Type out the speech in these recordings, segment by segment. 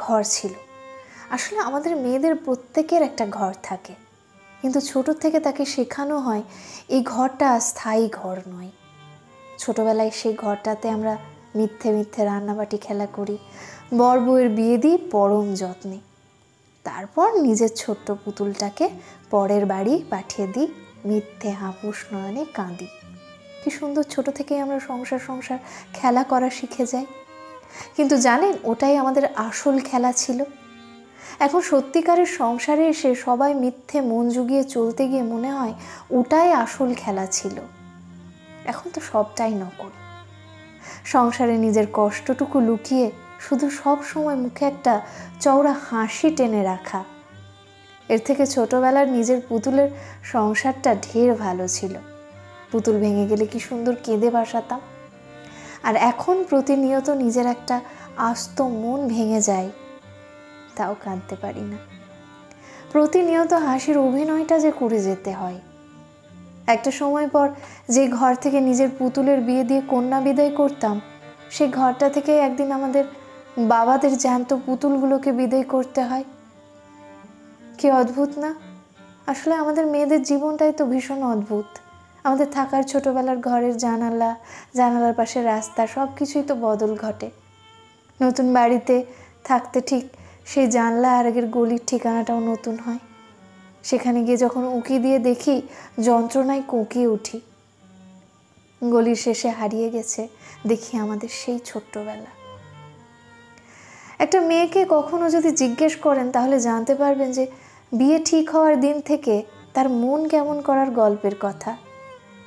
ঘর ছিল। আসলে আমাদের মেয়েদের প্রত্যেকের একটা ঘর থাকে, কিন্তু ছোট থেকে তাকে শেখানো হয় এই ঘরটা স্থায়ী ঘর নয়। ছোটবেলায় সেই ঘরটাতে আমরা মিথ্যে মিথ্যে রান্নাবাটি খেলা করি, বর বউয়ের বিয়ে দিই পরম যত্নে, তারপর নিজের ছোট্ট পুতুলটাকে পরের বাড়ি পাঠিয়ে দিই, মিথ্যে হাপুস নয়নে কাঁদি। কি সুন্দর ছোট থেকেই আমরা সংসার সংসার খেলা করা শিখে যাই। কিন্তু জানেন, ওটাই আমাদের আসল খেলা ছিল। এখন সত্যিকারের সংসারে এসে সবাই মিথ্যে মন জুগিয়ে চলতে গিয়ে মনে হয় ওটাই আসল খেলা ছিল। এখন তো সবটাই নকল। সংসারে নিজের কষ্টটুকু লুকিয়ে শুধু সব সময় মুখে একটা চওড়া হাসি টেনে রাখা। এর থেকে ছোটবেলার নিজের পুতুলের সংসারটা ঢের ভালো ছিল। পুতুল ভেঙে গেলে কি সুন্দর কেঁদে ভাসাতাম। আর এখন প্রতিনিয়ত নিজের একটা আস্ত মন ভেঙে যায়, তাও কাঁদতে পারি না। প্রতিনিয়ত হাসির অভিনয়টা যে করে যেতে হয়। একটা সময় পর যে ঘর থেকে নিজের পুতুলের বিয়ে দিয়ে কন্যা বিদায় করতাম, সেই ঘরটা থেকে একদিন আমাদের বাবাদের জ্যান্ত পুতুলগুলোকে বিদায় করতে হয়। কি অদ্ভুত না? আসলে আমাদের মেয়েদের জীবনটাই তো ভীষণ অদ্ভুত। আমাদের থাকার ছোটবেলার ঘরের জানালার পাশে রাস্তা, সব কিছুই তো বদল ঘটে। নতুন বাড়িতে থাকতে ঠিক সেই জানলা আর আগের গলির ঠিকানাটাও নতুন হয়। সেখানে গিয়ে যখন উঁকি দিয়ে দেখি, যন্ত্রণায় কোঁকিয়ে উঠি। গলির শেষে হারিয়ে গেছে দেখি আমাদের সেই ছোট্টবেলা। একটা মেয়েকে কখনো যদি জিজ্ঞেস করেন, তাহলে জানতে পারবেন যে বিয়ে ঠিক হওয়ার দিন থেকে তার মন কেমন করার গল্পের কথা।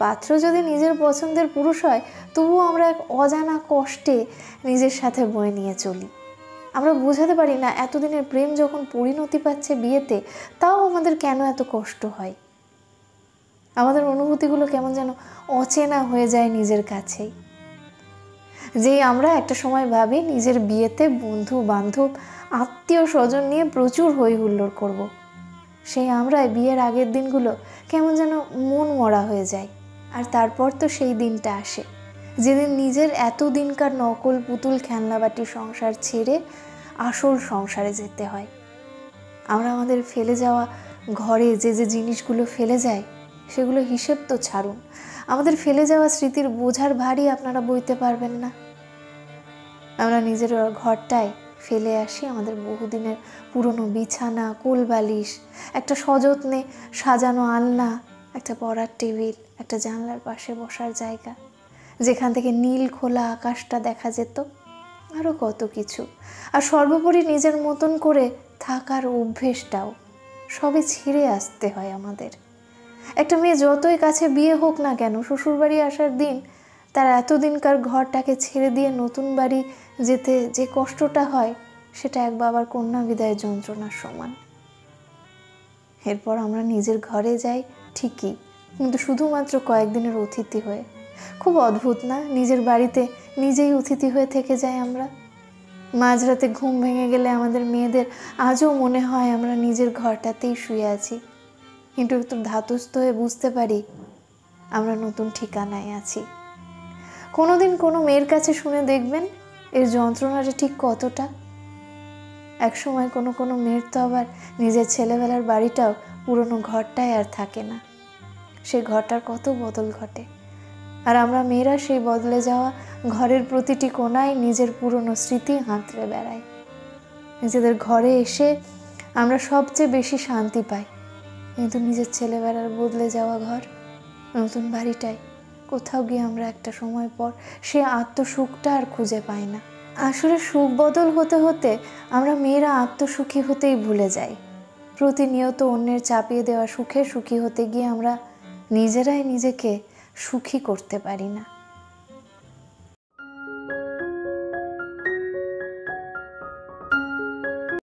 পাত্র যদি নিজের পছন্দের পুরুষ হয়, তবুও আমরা এক অজানা কষ্টে নিজের সাথে বয়ে নিয়ে চলি। আমরা বোঝাতে পারি না এতদিনের প্রেম যখন পরিণতি পাচ্ছে বিয়েতে, তাও আমাদের কেন এত কষ্ট হয়। আমাদের অনুভূতিগুলো কেমন যেন অচেনা হয়ে যায় নিজের কাছেই। যেই আমরা একটা সময় ভাবি নিজের বিয়েতে বন্ধু বান্ধব আত্মীয় স্বজন নিয়ে প্রচুর হই হুল্লোড় করব, সেই আমরা বিয়ের আগের দিনগুলো কেমন যেন মন মরা হয়ে যায়। আর তারপর তো সেই দিনটা আসে যেদিন নিজের এতদিনকার নকল পুতুল খেলনাবাটি সংসার ছেড়ে আসল সংসারে যেতে হয়। আমরা আমাদের ফেলে যাওয়া ঘরে যে যে জিনিসগুলো ফেলে যায়, সেগুলো হিসেব তো ছাড়ুন, আমাদের ফেলে যাওয়া স্মৃতির বোঝার ভারী আপনারা বইতে পারবেন না। আমরা নিজের ঘরটায় ফেলে আসি আমাদের বহুদিনের পুরনো বিছানা, কোলবালিশ, একটা সযত্নে সাজানো আলনা, একটা পড়ার টেবিল, একটা জানলার পাশে বসার জায়গা যেখান থেকে নীল খোলা আকাশটা দেখা যেত, আরও কত কিছু। আর সর্বোপরি নিজের মতন করে থাকার অভ্যেসটাও সবে ছেড়ে আসতে হয় আমাদের। একটা মেয়ে যতই কাছে বিয়ে হোক না কেন, শ্বশুরবাড়ি আসার দিন তার এতদিনকার ঘরটাকে ছেড়ে দিয়ে নতুন বাড়ি যেতে যে কষ্টটা হয়, সেটা এক বাবার কন্যা বিদায়ের যন্ত্রণার সমান। এরপর আমরা নিজের ঘরে যাই ঠিকই, কিন্তু শুধুমাত্র কয়েকদিনের অতিথি হয়ে। খুব অদ্ভুত না? নিজের বাড়িতে নিজেই অতিথি হয়ে থেকে যাই আমরা। মাঝরাতে ঘুম ভেঙে গেলে আমাদের মেয়েদের আজও মনে হয় আমরা নিজের ঘরটাতেই শুয়ে আছি, কিন্তু একটু ধাতস্থ হয়ে বুঝতে পারি আমরা নতুন ঠিকানায় আছি। কোনোদিন কোনো মেয়ের কাছে শুনে দেখবেন এর যন্ত্রণাটা ঠিক কতটা। একসময় কোনো কোনো মেয়ের তো আবার নিজের ছেলেবেলার বাড়িটাও, পুরনো ঘরটাই আর থাকে না। সেই ঘরটার কত বদল ঘটে, আর আমরা মেয়েরা সেই বদলে যাওয়া ঘরের প্রতিটি কোণায় নিজের পুরনো স্মৃতি হাতড়ে বেড়াই। নিজেদের ঘরে এসে আমরা সবচেয়ে বেশি শান্তি পাই, কিন্তু নিজের ছেলেবেলার বদলে যাওয়া ঘর, নতুন বাড়িটায় কোথাও গিয়ে আমরা একটা সময় পর সে আত্মসুখটা আর খুঁজে পাই না। আসলে সুখ বদল হতে হতে আমরা মেয়েরা আত্মসুখী হতেই ভুলে যাই। প্রতিনিয়ত অন্যের চাপিয়ে দেওয়া সুখে সুখী হতে গিয়ে আমরা নিজেরাই নিজেকে সুখী করতে পারি না।